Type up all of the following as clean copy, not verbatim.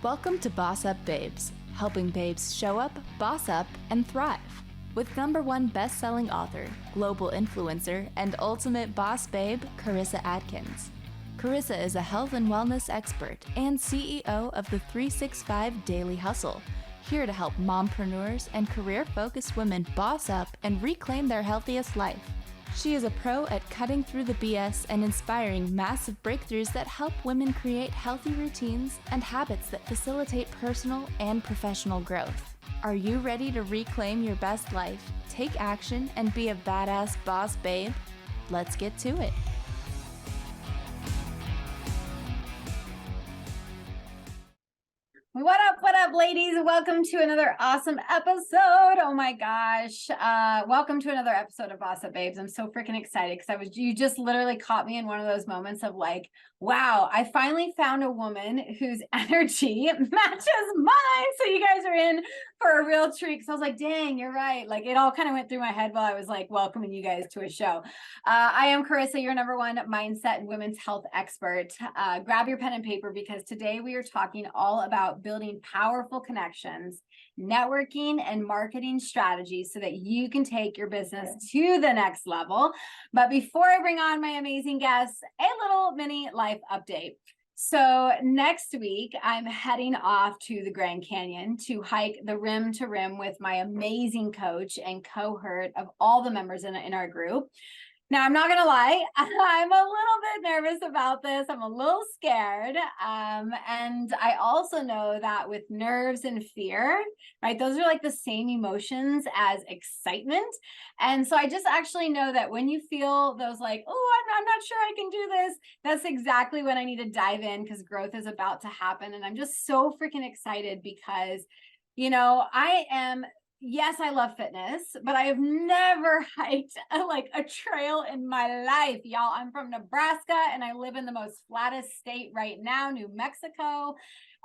Welcome to BossUp Babes, helping babes show up, boss up, and thrive. With #1 best-selling author, global influencer, and ultimate boss babe, Karissa Adkins. Karissa is a health and wellness expert and CEO of the 365 Daily Hustle, here to help mompreneurs and career-focused women boss up and reclaim their healthiest life. She is a pro at cutting through the BS and inspiring massive breakthroughs that help women create healthy routines and habits that facilitate personal and professional growth. Are you ready to reclaim your best life, take action, and be a badass boss babe? Let's get to it. What up, ladies? Welcome to another awesome episode. Oh my gosh. Welcome to another episode of BossUp Babes. I'm so freaking excited because you just literally caught me in one of those moments of like, wow, I finally found a woman whose energy matches mine. So you guys are in for a real treat. Because I was like, dang, you're right. Like it all kind of went through my head while I was like welcoming you guys to a show. I am Karissa, your #1 mindset and women's health expert. Grab your pen and paper because today we are talking all about building powerful connections, networking, and marketing strategies so that you can take your business to the next level. But before I bring on my amazing guests, a little mini life update. So next week, I'm heading off to the Grand Canyon to hike the rim to rim with my amazing coach and cohort of all the members in our group. Now, I'm not going to lie, I'm a little bit nervous about this. I'm a little scared. And I also know that with nerves and fear, right, those are like the same emotions as excitement. And so I just actually know that when you feel those like, oh, I'm not sure I can do this, that's exactly when I need to dive in because growth is about to happen. And I'm just so freaking excited because, yes, I love fitness, but I have never hiked a trail in my life, y'all. I'm from Nebraska and I live in the most flattest state right now, New Mexico.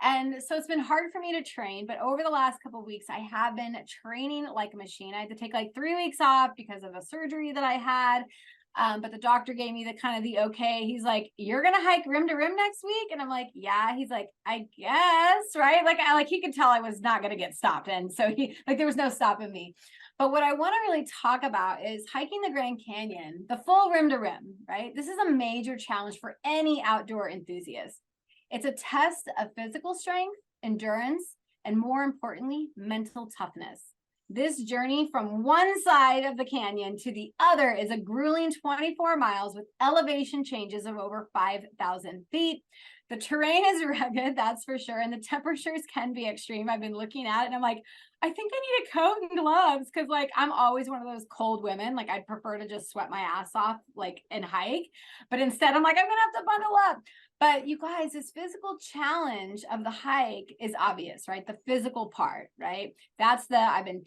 And so it's been hard for me to train, but over the last couple of weeks, I have been training like a machine. I had to take like 3 weeks off because of a surgery that I had. But the doctor gave me the okay. He's like, you're going to hike rim to rim next week. And I'm like, yeah. He's like, I guess, right? He could tell I was not going to get stopped. And so there was no stopping me. But what I want to really talk about is hiking the Grand Canyon, the full rim to rim, right? This is a major challenge for any outdoor enthusiast. It's a test of physical strength, endurance, and more importantly, mental toughness. This journey from one side of the canyon to the other is a grueling 24 miles with elevation changes of over 5,000 feet. The terrain is rugged, that's for sure, and the temperatures can be extreme. I've been looking at it and I'm like, I think I need a coat and gloves because I'm always one of those cold women. I'd prefer to just sweat my ass off and hike. But instead I'm like, I'm going to have to bundle up. But you guys, this physical challenge of the hike is obvious, right? The physical part, right? I've been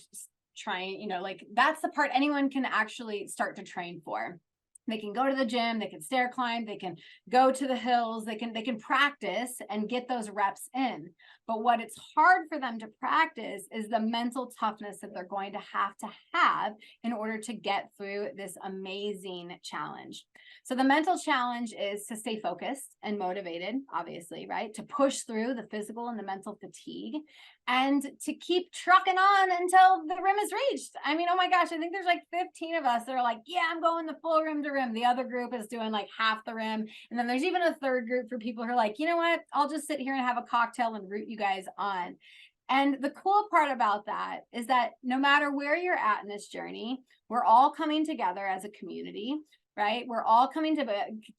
trying, that's the part anyone can actually start to train for. They can go to the gym, they can stair climb, they can go to the hills, they can practice and get those reps in. But what it's hard for them to practice is the mental toughness that they're going to have in order to get through this amazing challenge. So the mental challenge is to stay focused and motivated, obviously, right? To push through the physical and the mental fatigue and to keep trucking on until the rim is reached. I mean, oh my gosh, I think there's 15 of us that are like, yeah, I'm going the full rim to rim. The other group is doing half the rim. And then there's even a third group for people who are like, you know what? I'll just sit here and have a cocktail and root you guys on. And the cool part about that is that no matter where you're at in this journey, we're all coming together as a community, right? We're all coming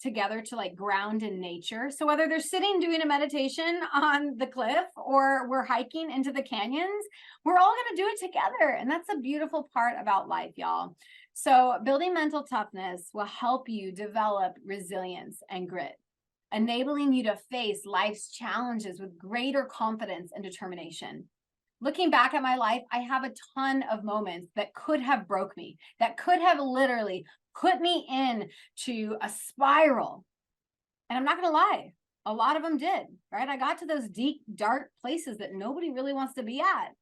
together to ground in nature. So whether they're sitting doing a meditation on the cliff or we're hiking into the canyons, we're all going to do it together. And that's a beautiful part about life, y'all. So building mental toughness will help you develop resilience and grit, enabling you to face life's challenges with greater confidence and determination. Looking back at my life, I have a ton of moments that could have broke me, that could have literally put me into a spiral. And I'm not going to lie, a lot of them did, right? I got to those deep, dark places that nobody really wants to be at.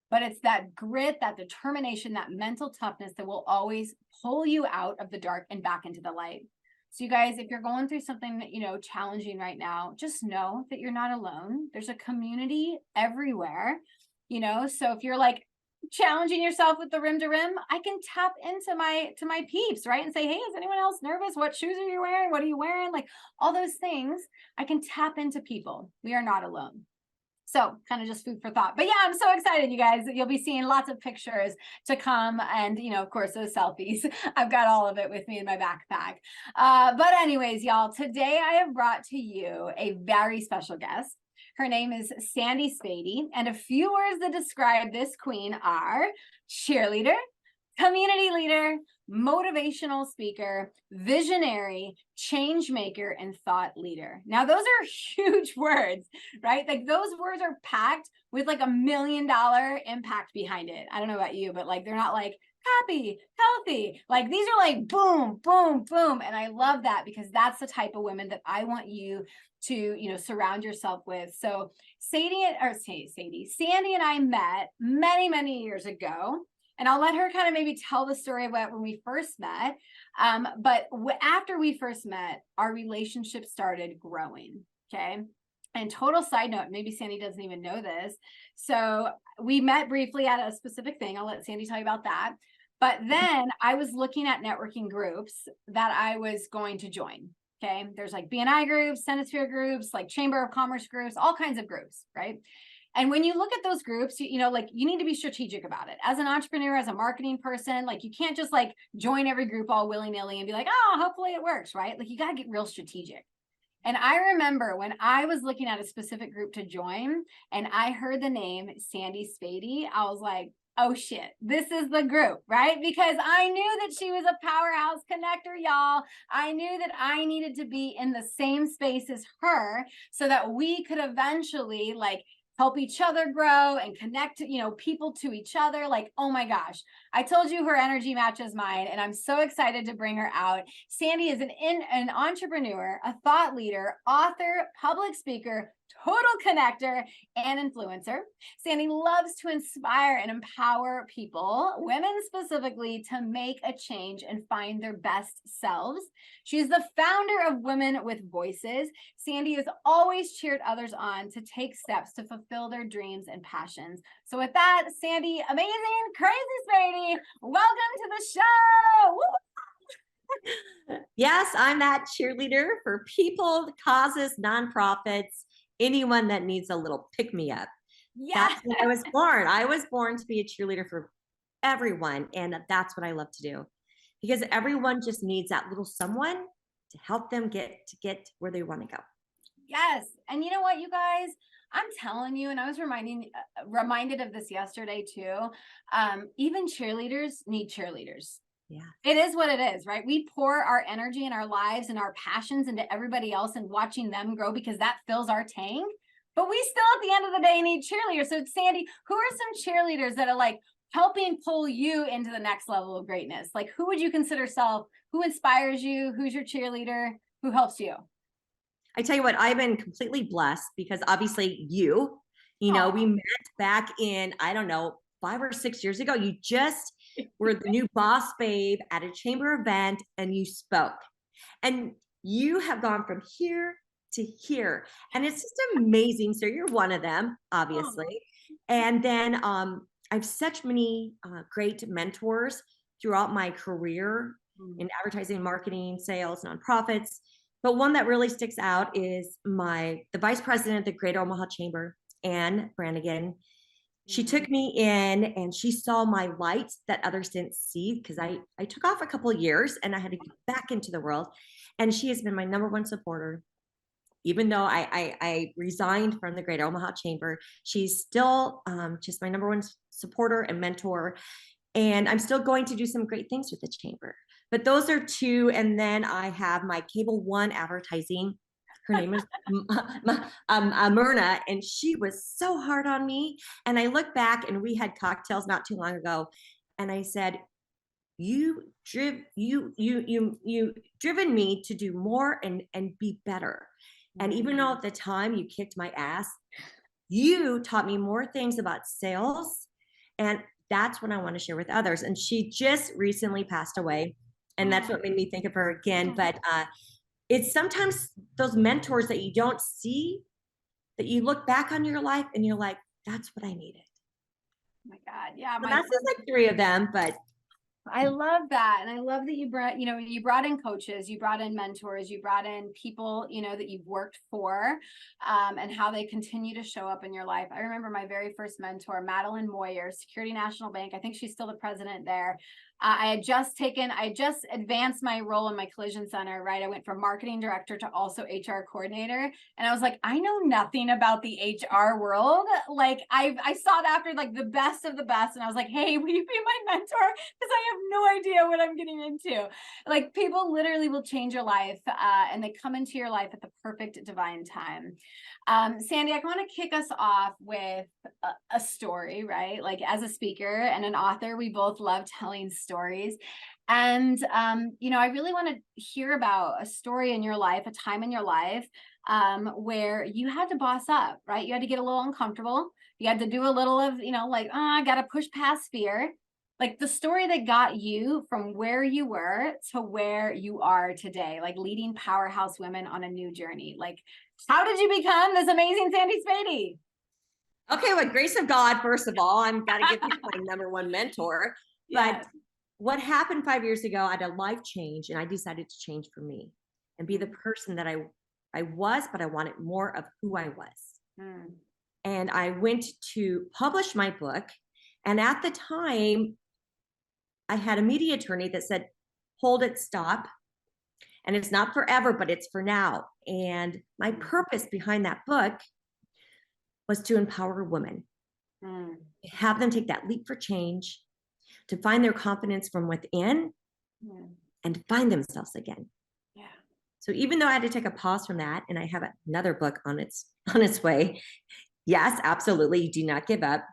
But it's that grit, that determination, that mental toughness that will always pull you out of the dark and back into the light. So you guys, if you're going through something, challenging right now, just know that you're not alone. There's a community everywhere, so if you're like challenging yourself with the rim to rim, I can tap into my peeps, right? And say, hey, is anyone else nervous? What shoes are you wearing? What are you wearing? Like all those things, I can tap into people. We are not alone. So kind of just food for thought. But yeah, I'm so excited, you guys. You'll be seeing lots of pictures to come. And, of course, those selfies. I've got all of it with me in my backpack. But anyways, y'all, today I have brought to you a very special guest. Her name is Sandy Spady. And a few words that describe this queen are cheerleader, community leader, motivational speaker, visionary, change maker, and thought leader. Now, those are huge words, right? Like those words are packed with like $1 million impact behind it. I don't know about you, but like they're not like happy, healthy. Like these are like boom, boom, boom. And I love that because that's the type of women that I want you to, surround yourself with. So Sandy and I met many, many years ago. And I'll let her kind of maybe tell the story about when we first met. But after we first met, our relationship started growing. Okay. And total side note, maybe Sandy doesn't even know this. So we met briefly at a specific thing. I'll let Sandy tell you about that. But then I was looking at networking groups that I was going to join. Okay. There's like BNI groups, Senate groups, like Chamber of Commerce groups, all kinds of groups, right? And when you look at those groups, you need to be strategic about it. As an entrepreneur, as a marketing person, like you can't just like join every group all willy-nilly and be like, oh, hopefully it works, right? Like you got to get real strategic. And I remember when I was looking at a specific group to join and I heard the name Sandy Spady, I was like, oh shit, this is the group, right? Because I knew that she was a powerhouse connector, y'all. I knew that I needed to be in the same space as her so that we could eventually like help each other grow and connect, people to each other. Like, oh my gosh, I told you her energy matches mine, and I'm so excited to bring her out. Sandy is an entrepreneur, a thought leader, author, public speaker, total connector, and influencer. Sandy loves to inspire and empower people, women specifically, to make a change and find their best selves. She's the founder of Women with Voices. Sandy has always cheered others on to take steps to fulfill their dreams and passions. So with that, Sandy, amazing, crazy Spady, welcome to the show. Woo! Yes, I'm that cheerleader for people, causes, nonprofits, anyone that needs a little pick-me-up. Yeah. That's when I was born. I was born to be a cheerleader for everyone, and that's what I love to do. Because everyone just needs that little someone to help them get where they want to go. Yes. And you know what, you guys, I'm telling you, and I was reminded of this yesterday too. Even cheerleaders need cheerleaders. Yeah. It is what it is, right? We pour our energy and our lives and our passions into everybody else and watching them grow because that fills our tank. But we still, at the end of the day, need cheerleaders. So Sandy, who are some cheerleaders that are like helping pull you into the next level of greatness? Like who would you consider who inspires you? Who's your cheerleader? Who helps you? I tell you what, I've been completely blessed because obviously we met back in, I don't know, 5 or 6 years ago. You just were the new boss babe at a chamber event and you spoke. And you have gone from here to here. And it's just amazing. So you're one of them, obviously. And then I have such many great mentors throughout my career in advertising, marketing, sales, nonprofits. But one that really sticks out is the vice president of the Greater Omaha Chamber, Anne Brannigan. She took me in and she saw my light that others didn't see because I took off a couple of years and I had to get back into the world. And she has been my number one supporter. Even though I resigned from the Greater Omaha Chamber, she's still just my number one supporter and mentor. And I'm still going to do some great things with the chamber. But those are two. And then I have my Cable One advertising. Her name is Myrna, and she was so hard on me. And I look back, and we had cocktails not too long ago, and I said, "You driven me to do more and be better. And even though at the time you kicked my ass, you taught me more things about sales, and that's what I want to share with others." And she just recently passed away. And that's what made me think of her again. But it's sometimes those mentors that you don't see, that you look back on your life and you're like, that's what I needed. Oh my God. Yeah. So that's just like 3 of them, but I love that. And I love that you brought in coaches, you brought in mentors, you brought in people, that you've worked for, and how they continue to show up in your life. I remember my very first mentor, Madeline Moyer, Security National Bank. I think she's still the president there. I had just advanced my role in my collision center, right? I went from marketing director to also HR coordinator. And I was like, I know nothing about the HR world. Like I sought after like the best of the best. And I was like, hey, will you be my mentor? Because I have no idea what I'm getting into. Like people literally will change your life, and they come into your life at the perfect divine time. Sandy, I want to kick us off with a story, right? Like as a speaker and an author, we both love telling stories. And, I really want to hear about a story in your life, a time in your life where you had to boss up, right? You had to get a little uncomfortable. You had to do a little of, I got to push past fear. Like the story that got you from where you were to where you are today, like leading powerhouse women on a new journey. Like, how did you become this amazing Sandy Spady? Okay, with grace of God, first of all, I'm got to give you my number one mentor. But what happened 5 years ago, I had a life change, and I decided to change for me and be the person that I was, but I wanted more of who I was. And I went to publish my book. And at the time, I had a media attorney that said, hold it, stop. And it's not forever, but it's for now. And my purpose behind that book was to empower women, to have them take that leap for change, to find their confidence from within, and to find themselves again. Yeah. So even though I had to take a pause from that, and I have another book on its way, yes, absolutely, do not give up.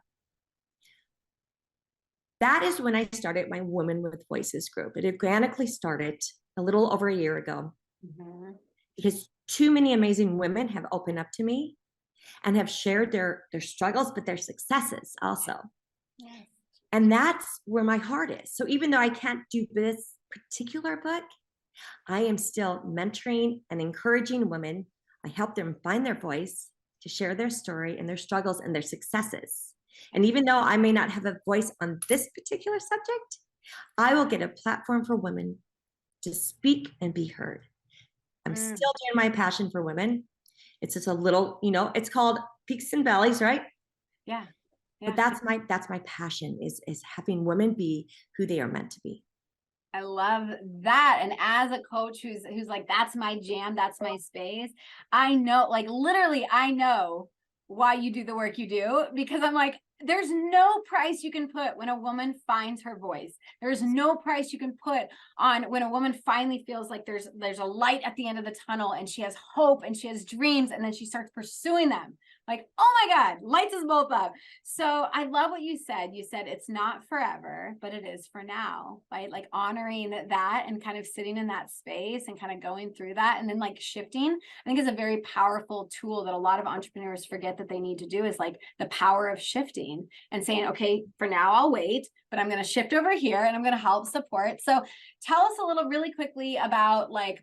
That is when I started my Women with Voices group. It organically started a little over a year ago because too many amazing women have opened up to me and have shared their struggles, but their successes also. Yes. And that's where my heart is. So even though I can't do this particular book, I am still mentoring and encouraging women. I help them find their voice, to share their story and their struggles and their successes. And even though I may not have a voice on this particular subject, I will get a platform for women to speak and be heard. I'm still doing my passion for women. It's just a little, it's called peaks and valleys, right? Yeah. But that's my passion is having women be who they are meant to be. I love that. And as a coach who's like, that's my jam, that's my space. I know, like literally, I know why you do the work you do, because I'm like, there's no price you can put when a woman finds her voice. There's no price you can put on when a woman finally feels like there's a light at the end of the tunnel and she has hope and she has dreams and then she starts pursuing them. Like, oh my God, lights us both up. So I love what you said. You said it's not forever, but it is for now, right? Like honoring that and kind of sitting in that space and kind of going through that and then like shifting, I think is a very powerful tool that a lot of entrepreneurs forget that they need to do, is like the power of shifting and saying, okay, for now I'll wait, but I'm going to shift over here and I'm going to help support. So tell us a little really quickly about like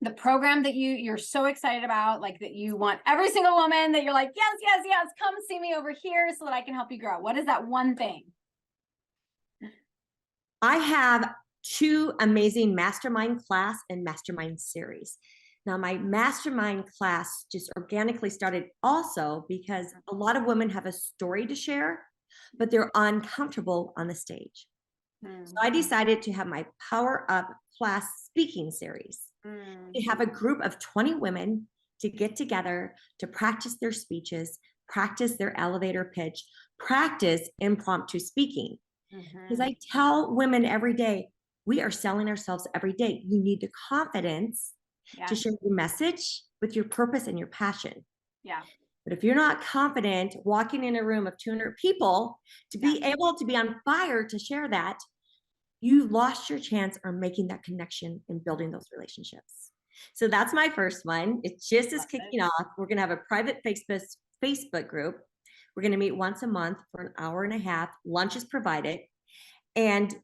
the program that you're so excited about, like that you want every single woman that you're like, yes, come see me over here so that I can help you grow. What is that one thing? I have 2 amazing mastermind class and mastermind series. Now, my mastermind class just organically started also because a lot of women have a story to share, but they're uncomfortable on the stage. So I decided to have my Power Up class speaking series. To have a group of 20 women to get together to practice their speeches, practice their elevator pitch, practice impromptu speaking. Because I tell women every day, we are selling ourselves every day. You need the confidence to share your message with your purpose and your passion. Yeah. But if you're not confident walking in a room of 200 people to be able to be on fire to share that, you lost your chance on making that connection and building those relationships. So that's my first one. It just is kicking off. We're going to have a private Facebook group. We're going to meet once a month for an hour and a half. Lunch is provided. And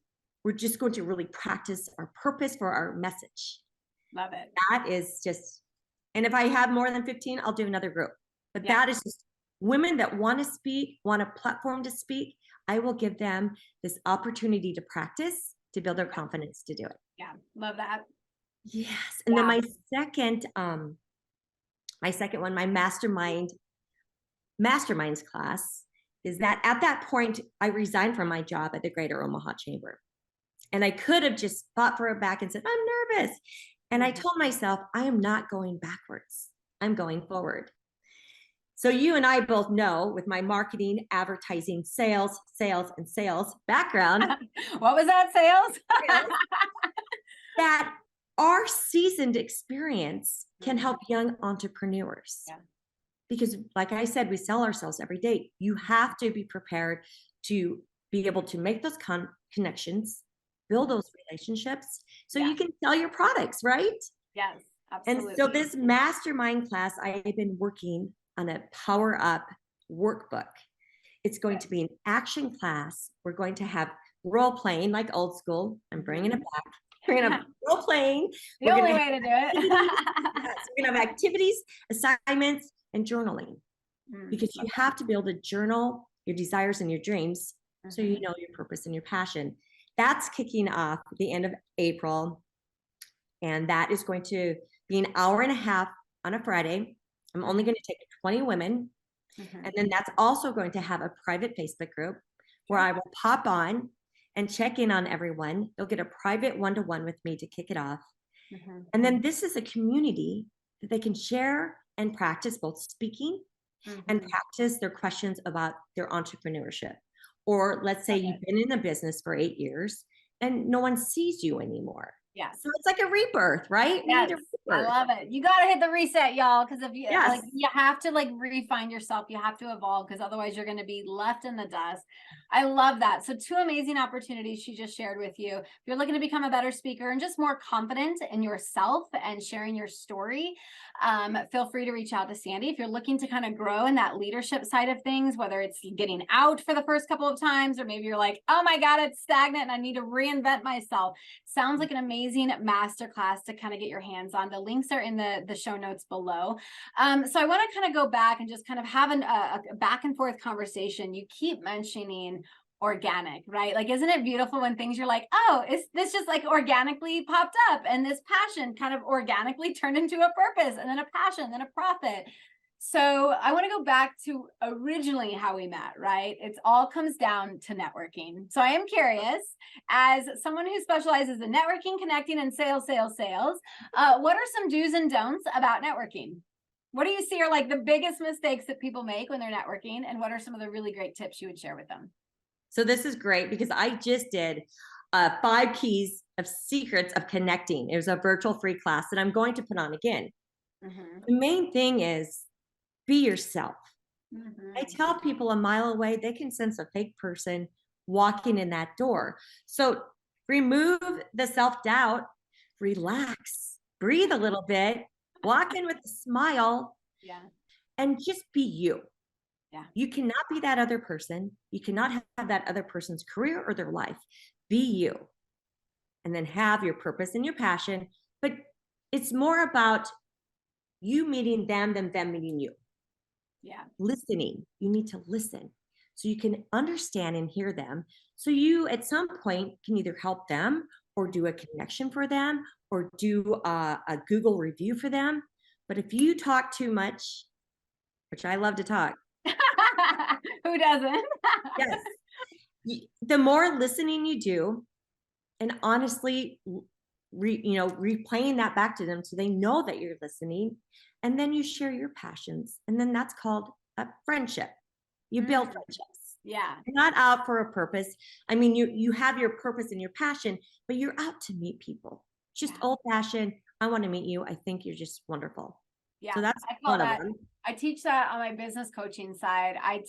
we're just going to really practice our purpose for our message. Love it. That is just, and if I have more than 15, I'll do another group. But that is just women that want to speak, want a platform to speak. I will give them this opportunity to practice, to build their confidence to do it. Yeah, love that. Yes. And then my second one, my masterminds class, is that at that point, I resigned from my job at the Greater Omaha Chamber. And I could have just fought for it back and said, I'm nervous. And I told myself, I am not going backwards. I'm going forward. So you and I both know, with my marketing, advertising, sales background. What was that, sales? That our seasoned experience can help young entrepreneurs. Yeah. Because like I said, we sell ourselves every day. You have to be prepared to be able to make those connections, build those relationships, so you can sell your products, right? Yes, absolutely. And so this mastermind class, I've been working on a Power Up workbook. It's going to be an action class. We're going to have role playing, like old school. I'm bringing it back. We're going to have role playing. The only way to do it. Yes, we're going to have activities, assignments, and journaling. Because you have to be able to journal your desires and your dreams, so you know your purpose and your passion. That's kicking off at the end of April. And that is going to be an hour and a half on a Friday. I'm only going to take 20 women. And then that's also going to have a private Facebook group where I will pop on and check in on everyone. They'll get a private one-to-one with me to kick it off. And then this is a community that they can share and practice both speaking and practice their questions about their entrepreneurship. Or let's say you've been in the business for 8 years and no one sees you anymore. Yeah. So it's like a rebirth, right? Yes, I love it. You got to hit the reset, y'all. Cause if you like, you have to like refine yourself. You have to evolve, because otherwise you're going to be left in the dust. I love that. So 2 amazing opportunities she just shared with you. If you're looking to become a better speaker and just more confident in yourself and sharing your story, feel free to reach out to Sandy. If you're looking to kind of grow in that leadership side of things, whether it's getting out for the first couple of times, or maybe you're like, oh my God, it's stagnant and I need to reinvent myself. Sounds like an amazing masterclass to kind of get your hands on. The links are in the show notes below. So I want to kind of go back and just kind of have a back and forth conversation. You keep mentioning organic, right? Like, isn't it beautiful when things you're like, oh, is this just like organically popped up, and this passion kind of organically turned into a purpose, and then a passion, then a profit. So I want to go back to originally how we met, right? It all comes down to networking. So I am curious, as someone who specializes in networking, connecting, and sales, what are some do's and don'ts about networking? What do you see are like the biggest mistakes that people make when they're networking? And what are some of the really great tips you would share with them? So this is great, because I just did 5 keys of secrets of connecting. It was a virtual free class that I'm going to put on again. The main thing is be yourself. I tell people a mile away, they can sense a fake person walking in that door. So remove the self-doubt, relax, breathe a little bit, walk in with a smile, and just be you. You cannot be that other person. You cannot have that other person's career or their life. Be you. And then have your purpose and your passion. But it's more about you meeting them than them meeting you. Listening. You need to listen so you can understand and hear them. So you, at some point, can either help them or do a connection for them or do a Google review for them. But if you talk too much, which I love to talk. Who doesn't? Yes. The more listening you do, and honestly, replaying that back to them so they know that you're listening, and then you share your passions, and then that's called a friendship. You build friendships. You're not out for a purpose. I mean, you have your purpose and your passion, but you're out to meet people. Just old fashioned. I want to meet you. I think you're just wonderful. So that's one of them. I teach that on my business coaching side. I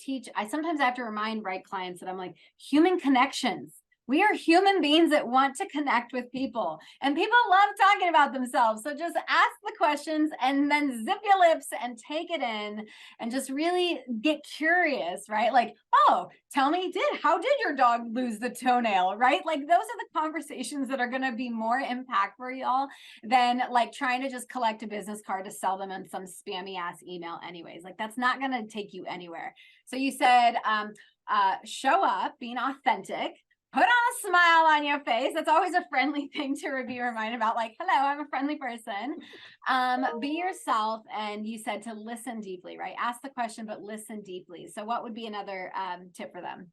sometimes have to remind clients that I'm like, human connections. We are human beings that want to connect with people, and people love talking about themselves. So just ask the questions and then zip your lips and take it in and just really get curious, right? Like, oh, tell me, how did your dog lose the toenail, right? Like, those are the conversations that are going to be more impact for y'all than like trying to just collect a business card to sell them in some spammy ass email anyways. Like, that's not going to take you anywhere. So you said, show up, being authentic, put on a smile on your face. That's always a friendly thing to be reminded about. Like, hello, I'm a friendly person. Be yourself. And you said to listen deeply, right? Ask the question, but listen deeply. So what would be another tip for them?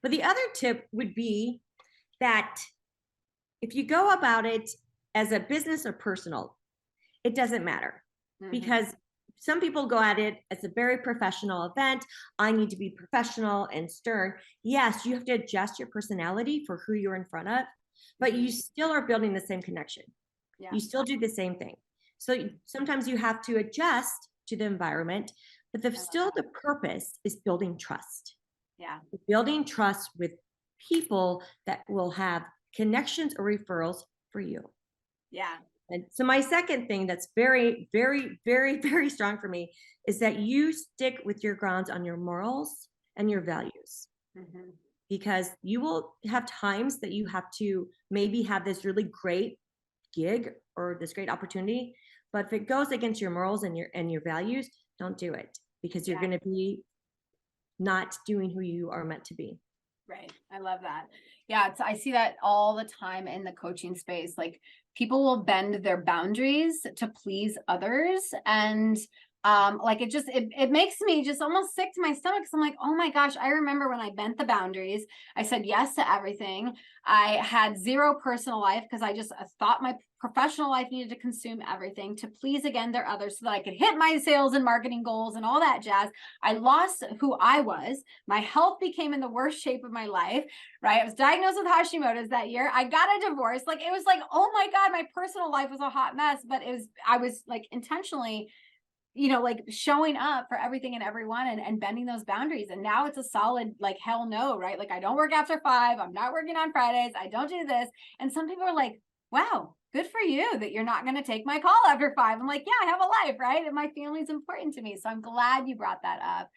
Well, the other tip would be that if you go about it as a business or personal, it doesn't matter, because some people go at it as a very professional event. I need to be professional and stern. Yes, you have to adjust your personality for who you're in front of, but you still are building the same connection. Yeah. You still do the same thing. So sometimes you have to adjust to the environment, but the purpose is building trust. Yeah. Building trust with people that will have connections or referrals for you. Yeah. And so my second thing that's very, very, very, very strong for me is that you stick with your grounds on your morals and your values. Because you will have times that you have to maybe have this really great gig or this great opportunity, but if it goes against your morals and your values, don't do it, because you're going to be not doing who you are meant to be. Right. I love that. Yeah. I see that all the time in the coaching space. Like, people will bend their boundaries to please others. And like, it makes me just almost sick to my stomach. Cause I'm like, oh my gosh, I remember when I bent the boundaries, I said yes to everything. I had zero personal life because I thought my professional life needed to consume everything to please again their others so that I could hit my sales and marketing goals and all that jazz. I lost who I was. My health became in the worst shape of my life, right? I was diagnosed with Hashimoto's that year. I got a divorce. Like, it was like, oh my God, my personal life was a hot mess, but I was like intentionally, like showing up for everything and everyone and bending those boundaries. And now it's a solid, like, hell no, right? Like, I don't work after 5. I'm not working on Fridays. I don't do this. And some people are like, wow, good for you that you're not going to take my call after 5. I'm like, yeah, I have a life, right? And my family's important to me. So I'm glad you brought that up.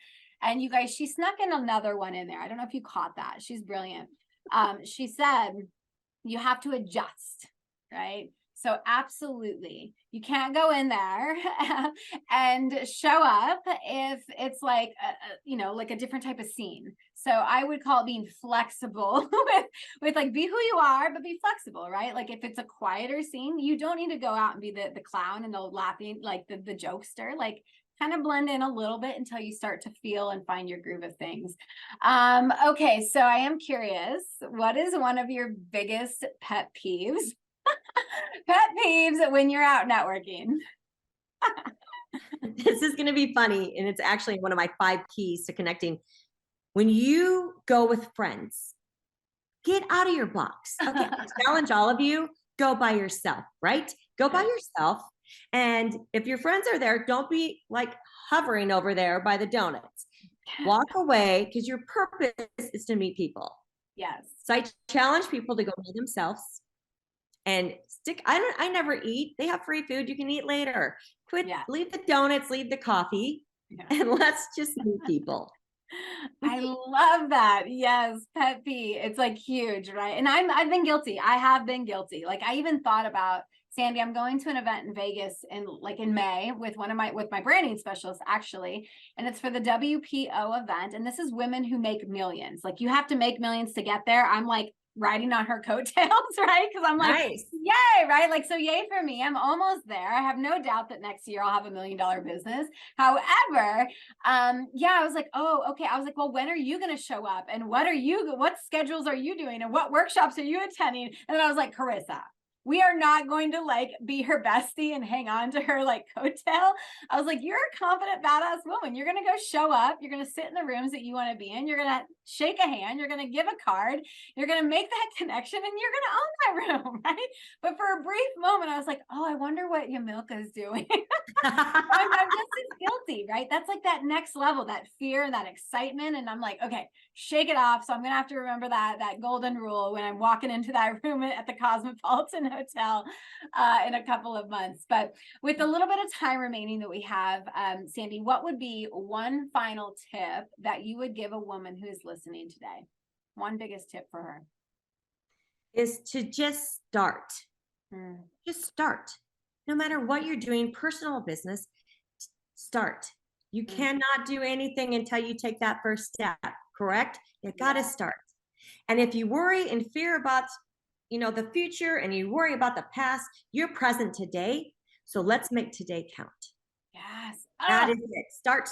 And you guys, she snuck in another one in there. I don't know if you caught that. She's brilliant. She said, you have to adjust, right? So absolutely, you can't go in there and show up if it's like, like a different type of scene. So I would call it being flexible with like, be who you are, but be flexible, right? Like, if it's a quieter scene, you don't need to go out and be the clown and the laughing, like the jokester, like kind of blend in a little bit until you start to feel and find your groove of things. Okay. So I am curious, what is one of your biggest pet peeves? Pet peeves when you're out networking? This is going to be funny, and it's actually one of my 5 keys to connecting. When you go with friends, get out of your box. Okay, I challenge all of you, go by yourself, right? Go by yourself. And if your friends are there, don't be like hovering over there by the donuts. Walk away, because your purpose is to meet people. Yes. So I challenge people to go by themselves. And I never eat. They have free food. You can eat later. Leave the donuts, leave the coffee, and let's just meet people. I love that. Yes. Pet peeve. It's like huge, right? And I've been guilty. I have been guilty. Like, I even thought about, Sandy, I'm going to an event in Vegas in May with my branding specialist, actually. And it's for the WPO event. And this is women who make millions. Like, you have to make millions to get there. I'm like riding on her coattails, right? Because I'm like, nice. Yay, right? Like, so yay for me. I'm almost there. I have no doubt that next year I'll have $1 million business. However, I was like, oh, okay. I was like, well, when are you going to show up? And what schedules are you doing? And what workshops are you attending? And then I was like, Karissa, we are not going to like be her bestie and hang on to her like coattail. I was like, you're a confident, badass woman. You're going to go show up. You're going to sit in the rooms that you want to be in. You're going to shake a hand. You're going to give a card. You're going to make that connection and you're going to own that room, right? But for a brief moment, I was like, oh, I wonder what Yamilka is doing. I'm just as guilty, right? That's like that next level, that fear and that excitement. And I'm like, okay, shake it off. So I'm going to have to remember that golden rule when I'm walking into that room at the Cosmopolitan Hotel in a couple of months. But with a little bit of time remaining that we have, Sandy, what would be one final tip that you would give a woman who is listening today? One biggest tip for her is to just start. Just start. No matter what you're doing, personal or business, start. You cannot do anything until you take that first step, correct? You got to start. And if you worry and fear about, the future and you worry about the past, you're present today. So let's make today count. Yes. That is it. Start.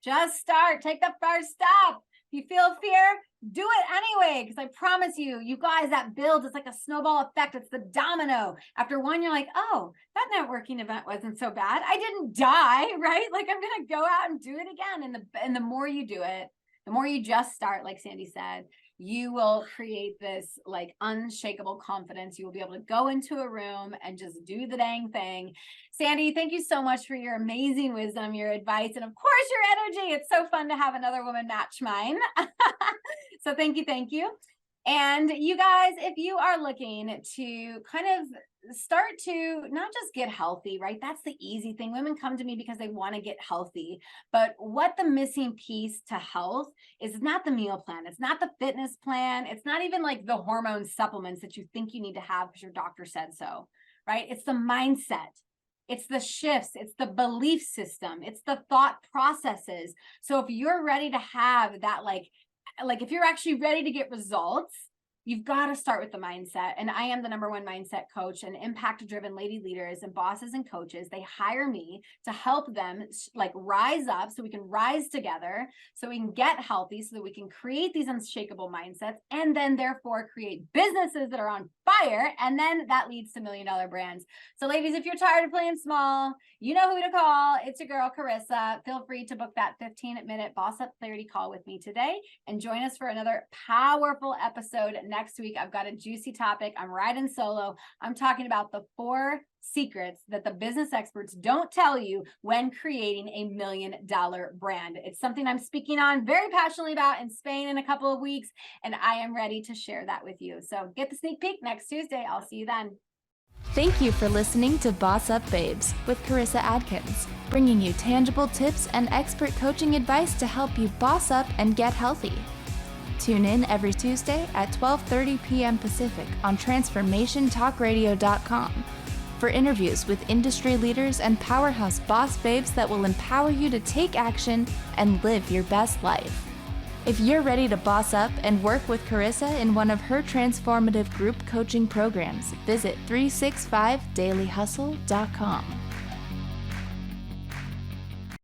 Just start. Take the first step. If you feel fear, do it anyway. Because I promise you guys, that builds. It's like a snowball effect. It's the domino. After one, you're like, oh, that networking event wasn't so bad. I didn't die, right? Like I'm going to go out and do it again. And the more you do it, the more you just start, like Sandy said, you will create this like unshakable confidence. You will be able to go into a room and just do the dang thing. Sandy, thank you so much for your amazing wisdom, your advice, and of course, your energy. It's so fun to have another woman match mine. So thank you. And you guys, if you are looking to kind of start to not just get healthy, right? That's the easy thing. Women come to me because they want to get healthy. But what the missing piece to health is not the meal plan. It's not the fitness plan. It's not even like the hormone supplements that you think you need to have because your doctor said so, right? It's the mindset. It's the shifts. It's the belief system. It's the thought processes. So if you're ready to have that, like if you're actually ready to get results, you've got to start with the mindset. And I am the #1 mindset coach, and impact-driven lady leaders and bosses and coaches. They hire me to help them like rise up so we can rise together, so we can get healthy, so that we can create these unshakable mindsets, and then therefore create businesses that are on fire. And then that leads to $1 million brands. So ladies, if you're tired of playing small, you know who to call. It's your girl, Karissa. Feel free to book that 15-minute BossUp Clarity call with me today and join us for another powerful episode next week. I've got a juicy topic. I'm riding solo. I'm talking about the 4 secrets that the business experts don't tell you when creating a $1 million brand. It's something I'm speaking on very passionately about in Spain in a couple of weeks, and I am ready to share that with you. So get the sneak peek next Tuesday. I'll see you then. Thank you for listening to Boss Up Babes with Karissa Adkins, bringing you tangible tips and expert coaching advice to help you boss up and get healthy. Tune in every Tuesday at 12:30 p.m. Pacific on transformationtalkradio.com for interviews with industry leaders and powerhouse boss babes that will empower you to take action and live your best life. If you're ready to boss up and work with Karissa in one of her transformative group coaching programs, visit 365dailyhustle.com.